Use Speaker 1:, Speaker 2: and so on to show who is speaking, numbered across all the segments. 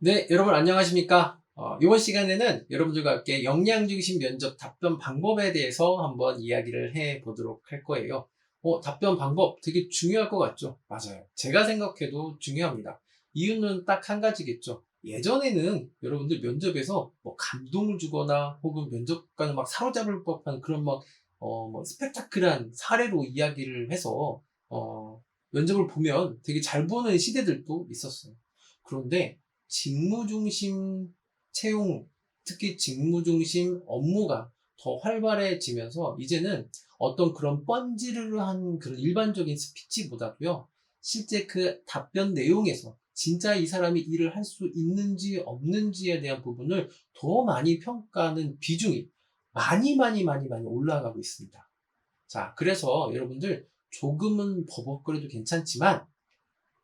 Speaker 1: 네, 여러분 안녕하십니까? 이번 시간에는 여러분들과 함께 역량 중심 면접 답변 방법에 대해서 한번 이야기를 해 보도록 할 거예요. 답변 방법 되게 중요할 것 같죠? 맞아요. 제가 생각해도 중요합니다. 이유는 딱 한 가지겠죠. 예전에는 여러분들 면접에서 뭐 감동을 주거나 혹은 면접관을 막 사로잡을 법한 그런 뭐 스펙타클한 사례로 이야기를 해서, 면접을 보면 되게 잘 보는 시대들도 있었어요. 그런데 직무 중심 채용, 특히 직무 중심 업무가 더 활발해지면서 이제는 어떤 그런 뻔지르르한 그런 일반적인 스피치보다도요, 실제 그 답변 내용에서 진짜 이 사람이 일을 할 수 있는지 없는지에 대한 부분을 더 많이 평가하는 비중이 많이 올라가고 있습니다. 자, 그래서 여러분들 조금은 버벅거려도 괜찮지만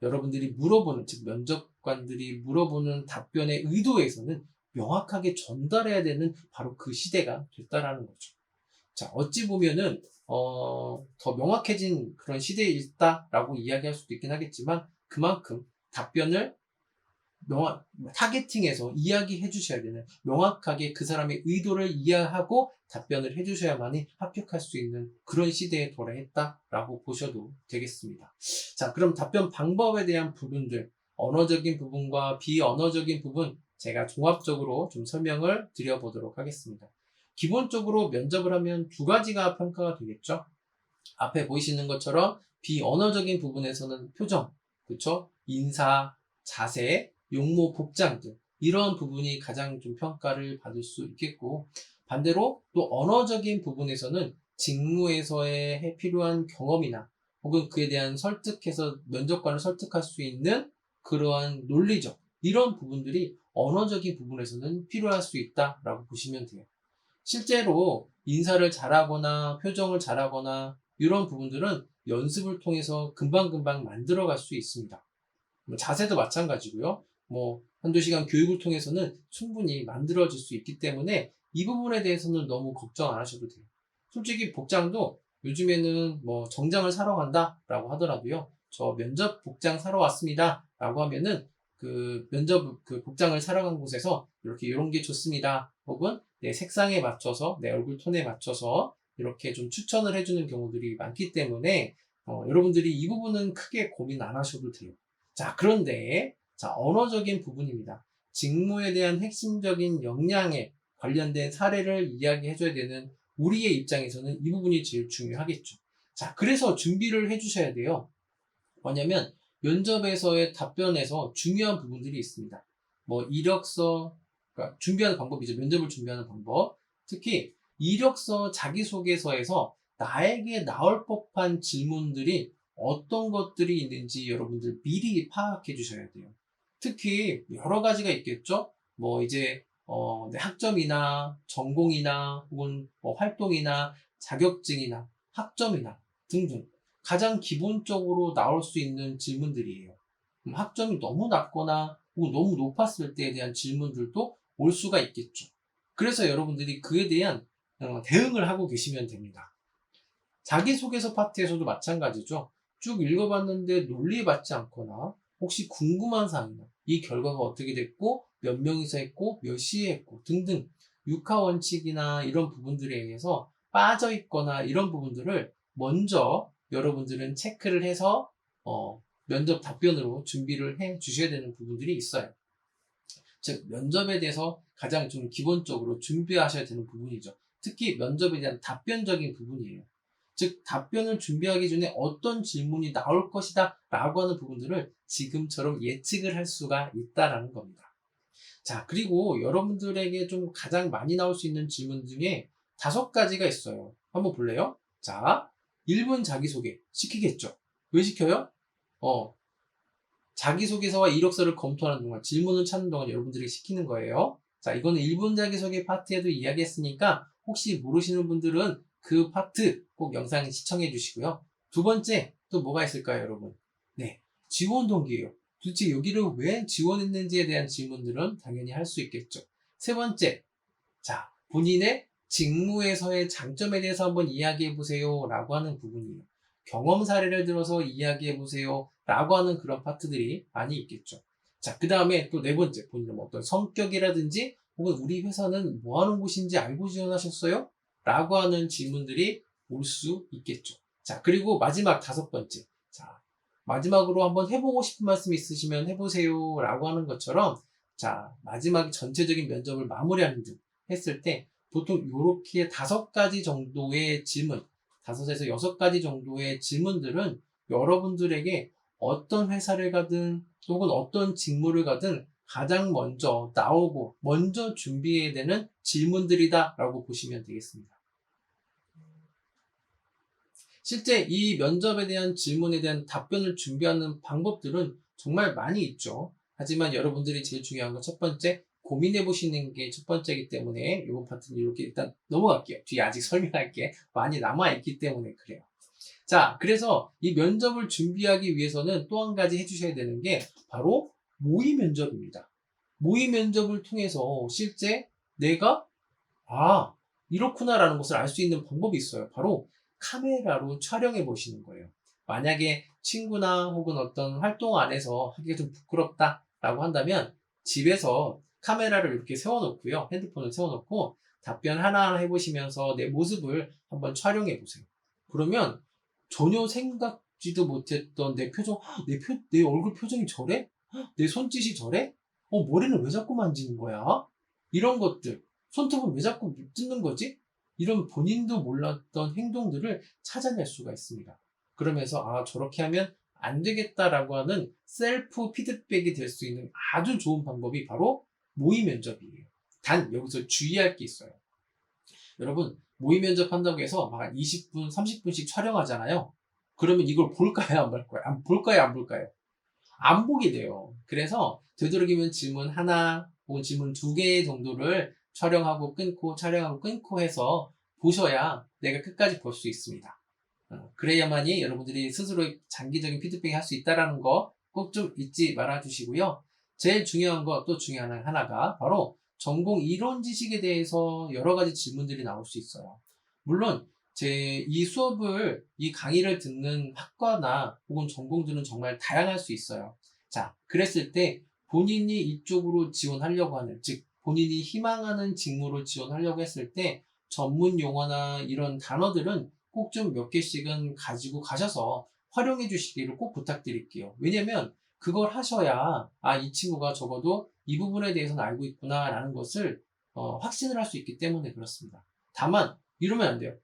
Speaker 1: 여러분들이 물어보는, 즉 면접관들이 물어보는 답변의 의도에서는 명확하게 전달해야 되는 바로 그 시대가 됐다라는 거죠. 자, 어찌 보면은 더 명확해진 그런 시대에 있다라고 이야기할 수도 있긴 하겠지만, 그만큼 답변을 타겟팅해서 이야기해 주셔야 되는, 명확하게 그 사람의 의도를 이해하고 답변을 해 주셔야만이 합격할 수 있는 그런 시대에 도래했다라고 보셔도 되겠습니다. 자, 그럼 답변 방법에 대한 부분들, 언어적인 부분과 비언어적인 부분, 제가 종합적으로 좀 설명을 드려보도록 하겠습니다. 기본적으로 면접을 하면 두 가지가 평가가 되겠죠. 앞에 보이시는 것처럼 비언어적인 부분에서는 표정, 그쵸? 인사, 자세, 용모, 복장 등 이런 부분이 가장 좀 평가를 받을 수 있겠고, 반대로 또 언어적인 부분에서는 직무에서의 필요한 경험이나 혹은 그에 대한 설득해서 면접관을 설득할 수 있는 그러한 논리적 이런 부분들이 언어적인 부분에서는 필요할 수 있다라고 보시면 돼요. 실제로 인사를 잘하거나 표정을 잘하거나 이런 부분들은 연습을 통해서 금방금방 만들어갈 수 있습니다. 뭐 자세도 마찬가지고요. 뭐 한두 시간 교육을 통해서는 충분히 만들어질 수 있기 때문에 이 부분에 대해서는 너무 걱정 안 하셔도 돼요. 솔직히 복장도 요즘에는 뭐 정장을 사러 간다라고 하더라도요. 저 면접 복장 사러 왔습니다. 라고 하면은 그 면접 그 복장을 사러 간 곳에서 이렇게 이런 게 좋습니다. 혹은 내 색상에 맞춰서 내 얼굴 톤에 맞춰서 이렇게 좀 추천을 해주는 경우들이 많기 때문에 여러분들이 이 부분은 크게 고민 안 하셔도 돼요. 자, 그런데, 자, 언어적인 부분입니다. 직무에 대한 핵심적인 역량에 관련된 사례를 이야기해줘야 되는 우리의 입장에서는 이 부분이 제일 중요하겠죠. 자, 그래서 준비를 해주셔야 돼요. 뭐냐면, 면접에서의 답변에서 중요한 부분들이 있습니다. 뭐, 이력서, 그러니까 준비하는 방법이죠. 면접을 준비하는 방법. 특히, 이력서 자기소개서에서 나에게 나올 법한 질문들이 어떤 것들이 있는지 여러분들 미리 파악해 주셔야 돼요. 특히 여러 가지가 있겠죠? 뭐 이제 내 학점이나 전공이나 혹은 뭐 활동이나 자격증이나 학점이나 등등 가장 기본적으로 나올 수 있는 질문들이에요. 학점이 너무 낮거나 혹은 너무 높았을 때에 대한 질문들도 올 수가 있겠죠. 그래서 여러분들이 그에 대한 대응을 하고 계시면 됩니다. 자기소개서 파트에서도 마찬가지죠. 쭉 읽어봤는데 논리받지 않거나 혹시 궁금한 사항이나 이 결과가 어떻게 됐고 몇 명이서 했고 몇 시에 했고 등등 육하 원칙이나 이런 부분들에 의해서 빠져 있거나 이런 부분들을 먼저 여러분들은 체크를 해서 면접 답변으로 준비를 해 주셔야 되는 부분들이 있어요. 즉 면접에 대해서 가장 좀 기본적으로 준비하셔야 되는 부분이죠. 특히 면접에 대한 답변적인 부분이에요. 즉 답변을 준비하기 전에 어떤 질문이 나올 것이다 라고 하는 부분들을 지금처럼 예측을 할 수가 있다라는 겁니다. 자, 그리고 여러분들에게 좀 가장 많이 나올 수 있는 질문 중에 5가지가 있어요. 한번 볼래요? 자, 1분 자기소개 시키겠죠. 왜 시켜요? 어, 자기소개서와 이력서를 검토하는 동안, 질문을 찾는 동안 여러분들이 시키는 거예요. 자, 이거는 1분 자기소개 파트에도 이야기했으니까 혹시 모르시는 분들은 그 파트 꼭 영상 시청해 주시고요. 두 번째, 또 뭐가 있을까요, 여러분? 네, 지원 동기예요. 도대체 여기를 왜 지원했는지에 대한 질문들은 당연히 할 수 있겠죠. 세 번째, 자, 본인의 직무에서의 장점에 대해서 한번 이야기해 보세요 라고 하는 부분이에요. 경험 사례를 들어서 이야기해 보세요 라고 하는 그런 파트들이 많이 있겠죠. 자, 그 다음에 또 네 번째, 본인의 뭐 어떤 성격이라든지 혹은 우리 회사는 뭐 하는 곳인지 알고 지원하셨어요? 라고 하는 질문들이 올 수 있겠죠. 자, 그리고 마지막 다섯 번째. 자, 마지막으로 한번 해보고 싶은 말씀 있으시면 해보세요. 라고 하는 것처럼, 자, 마지막에 전체적인 면접을 마무리하는 등 했을 때, 보통 이렇게 다섯 가지 정도의 질문, 다섯에서 여섯 가지 정도의 질문들은 여러분들에게 어떤 회사를 가든 혹은 어떤 직무를 가든 가장 먼저 나오고 먼저 준비해야 되는 질문들이다 라고 보시면 되겠습니다. 실제 이 면접에 대한 질문에 대한 답변을 준비하는 방법들은 정말 많이 있죠. 하지만 여러분들이 제일 중요한 건 첫 번째, 고민해 보시는 게 첫 번째이기 때문에 이번 파트는 이렇게 일단 넘어갈게요. 뒤에 아직 설명할 게 많이 남아있기 때문에 그래요. 자, 그래서 이 면접을 준비하기 위해서는 또 한 가지 해주셔야 되는 게 바로 모의 면접입니다. 모의 면접을 통해서 실제 내가 이렇구나라는 것을 알 수 있는 방법이 있어요. 바로 카메라로 촬영해 보시는 거예요. 만약에 친구나 혹은 어떤 활동 안에서 하기가 좀 부끄럽다라고 한다면 집에서 카메라를 이렇게 세워놓고요. 핸드폰을 세워놓고 답변 하나하나 해보시면서 내 모습을 한번 촬영해 보세요. 그러면 전혀 생각지도 못했던 내 표정, 내 얼굴 표정이 저래? 내 손짓이 저래? 머리는 왜 자꾸 만지는 거야? 이런 것들, 손톱은 왜 자꾸 뜯는 거지? 이런 본인도 몰랐던 행동들을 찾아낼 수가 있습니다. 그러면서 저렇게 하면 안 되겠다라고 하는 셀프 피드백이 될 수 있는 아주 좋은 방법이 바로 모의 면접이에요. 단 여기서 주의할 게 있어요. 여러분, 모의 면접 한다고 해서 막 20분, 30분씩 촬영하잖아요. 그러면 이걸 볼까요, 안 볼까요? 안 볼까요, 안 볼까요? 안 보게 돼요. 그래서 되도록이면 질문 하나 혹은 질문 두 개 정도를 촬영하고 끊고 해서 보셔야 내가 끝까지 볼 수 있습니다. 그래야만이 여러분들이 스스로 장기적인 피드백을 할 수 있다는 거 꼭 좀 잊지 말아 주시고요. 제일 중요한 거 또 중요한 하나가 바로 전공 이론 지식에 대해서 여러 가지 질문들이 나올 수 있어요. 물론 이 강의를 듣는 학과나 혹은 전공들은 정말 다양할 수 있어요. 자, 그랬을 때 본인이 이쪽으로 지원하려고 하는, 즉, 본인이 희망하는 직무로 지원하려고 했을 때 전문 용어나 이런 단어들은 꼭 좀 몇 개씩은 가지고 가셔서 활용해 주시기를 꼭 부탁드릴게요. 왜냐면 그걸 하셔야 이 친구가 적어도 이 부분에 대해서는 알고 있구나 라는 것을 확신을 할 수 있기 때문에 그렇습니다. 다만 이러면 안 돼요.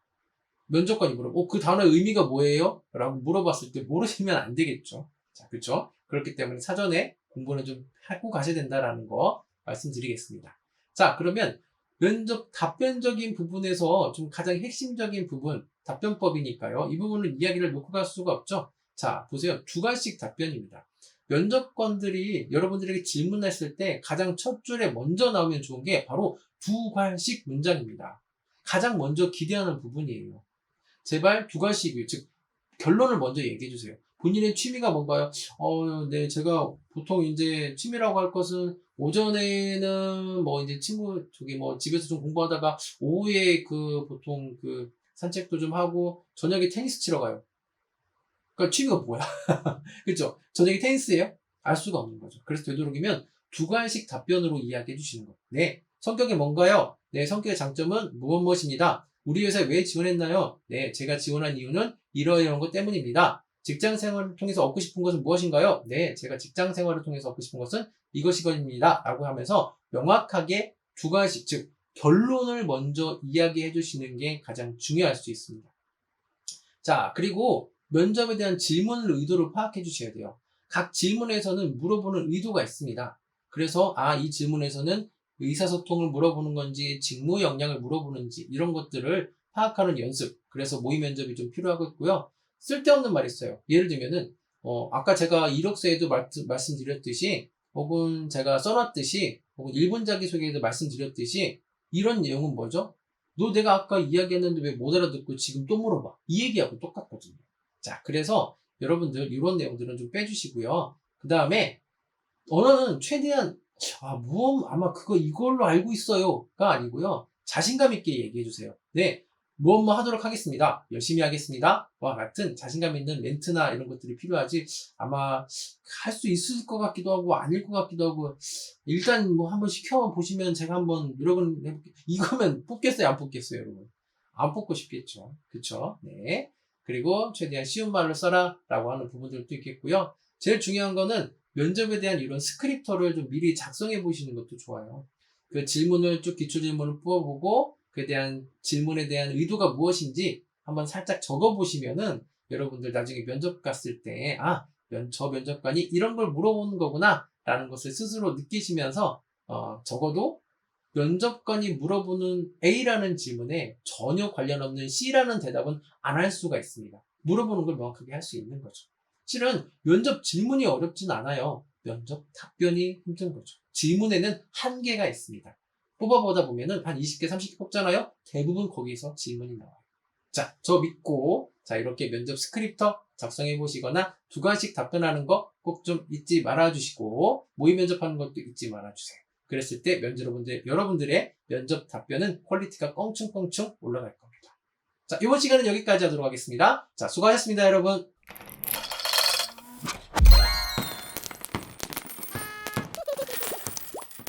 Speaker 1: 면접관이 그 단어의 의미가 뭐예요? 라고 물어봤을 때 모르시면 안 되겠죠. 자, 그렇죠? 그렇기 때문에 사전에 공부는 좀 하고 가셔야 된다라는 거 말씀드리겠습니다. 자, 그러면 면접 답변적인 부분에서 좀 가장 핵심적인 부분, 답변법이니까요. 이 부분은 이야기를 놓고 갈 수가 없죠. 자, 보세요. 두 가지씩 답변입니다. 면접관들이 여러분들에게 질문했을 때 가장 첫 줄에 먼저 나오면 좋은 게 바로 두 관식 문장입니다. 가장 먼저 기대하는 부분이에요. 제발 두 가지고요. 즉 결론을 먼저 얘기해 주세요. 본인의 취미가 뭔가요? 네, 제가 보통 이제 취미라고 할 것은 오전에는 뭐 이제 집에서 좀 공부하다가 오후에 보통 산책도 좀 하고 저녁에 테니스 치러 가요. 그러니까 취미가 뭐야? 그렇죠? 저녁에 테니스예요? 알 수가 없는 거죠. 그래서 되도록이면 두 가지씩 답변으로 이야기해 주시는 거예요. 네, 성격이 뭔가요? 네, 성격의 장점은 무엇입니다. 우리 회사에 왜 지원했나요? 네, 제가 지원한 이유는 이러이러한 것 때문입니다. 직장 생활을 통해서 얻고 싶은 것은 무엇인가요? 네, 제가 직장 생활을 통해서 얻고 싶은 것은 이것이거입니다. 라고 하면서 명확하게 두 가지, 즉 결론을 먼저 이야기해 주시는 게 가장 중요할 수 있습니다. 자, 그리고 면접에 대한 질문을 의도를 파악해 주셔야 돼요. 각 질문에서는 물어보는 의도가 있습니다. 그래서 이 질문에서는 의사소통을 물어보는 건지 직무 역량을 물어보는지 이런 것들을 파악하는 연습, 그래서 모의 면접이 좀 필요하겠고요. 쓸데없는 말이 있어요. 예를 들면은 아까 제가 이력서에도 말씀드렸듯이 혹은 제가 써놨듯이 혹은 1분 자기소개에도 말씀드렸듯이 이런 내용은 뭐죠? 너 내가 아까 이야기했는데 왜 못 알아듣고 지금 또 물어봐. 이 얘기하고 똑같거든요. 자, 그래서 여러분들 이런 내용들은 좀 빼주시고요. 그 다음에 언어는 최대한 아마 이걸로 알고 있어요가 아니고요. 자신감 있게 얘기해 주세요. 네, 뭐 하도록 하겠습니다. 열심히 하겠습니다. 와 같은 자신감 있는 멘트나 이런 것들이 필요하지 아마 할 수 있을 것 같기도 하고 아닐 것 같기도 하고 일단 뭐 한번 시켜보시면 제가 한번 여러 번 해볼게요. 이거면 뽑겠어요? 안 뽑겠어요? 여러분? 안 뽑고 싶겠죠. 그쵸? 네. 그리고 최대한 쉬운 말로 써라 라고 하는 부분들도 있겠고요. 제일 중요한 거는 면접에 대한 이런 스크립터를 좀 미리 작성해 보시는 것도 좋아요. 그 질문을 쭉 기초 질문을 뽑아보고 그에 대한 질문에 대한 의도가 무엇인지 한번 살짝 적어 보시면은 여러분들 나중에 면접 갔을 때 저 면접관이 이런 걸 물어보는 거구나 라는 것을 스스로 느끼시면서 적어도 면접관이 물어보는 A라는 질문에 전혀 관련 없는 C라는 대답은 안 할 수가 있습니다. 물어보는 걸 명확하게 할 수 있는 거죠. 실은 면접 질문이 어렵진 않아요. 면접 답변이 힘든 거죠. 질문에는 한계가 있습니다. 뽑아보다 보면은 한 20개, 30개 뽑잖아요? 대부분 거기서 질문이 나와요. 자, 저 믿고, 자, 이렇게 면접 스크립터 작성해 보시거나 두 가지씩 답변하는 거 꼭 좀 잊지 말아 주시고, 모의 면접하는 것도 잊지 말아 주세요. 그랬을 때 여러분들의 면접 답변은 퀄리티가 껑충껑충 올라갈 겁니다. 자, 이번 시간은 여기까지 하도록 하겠습니다. 자, 수고하셨습니다, 여러분.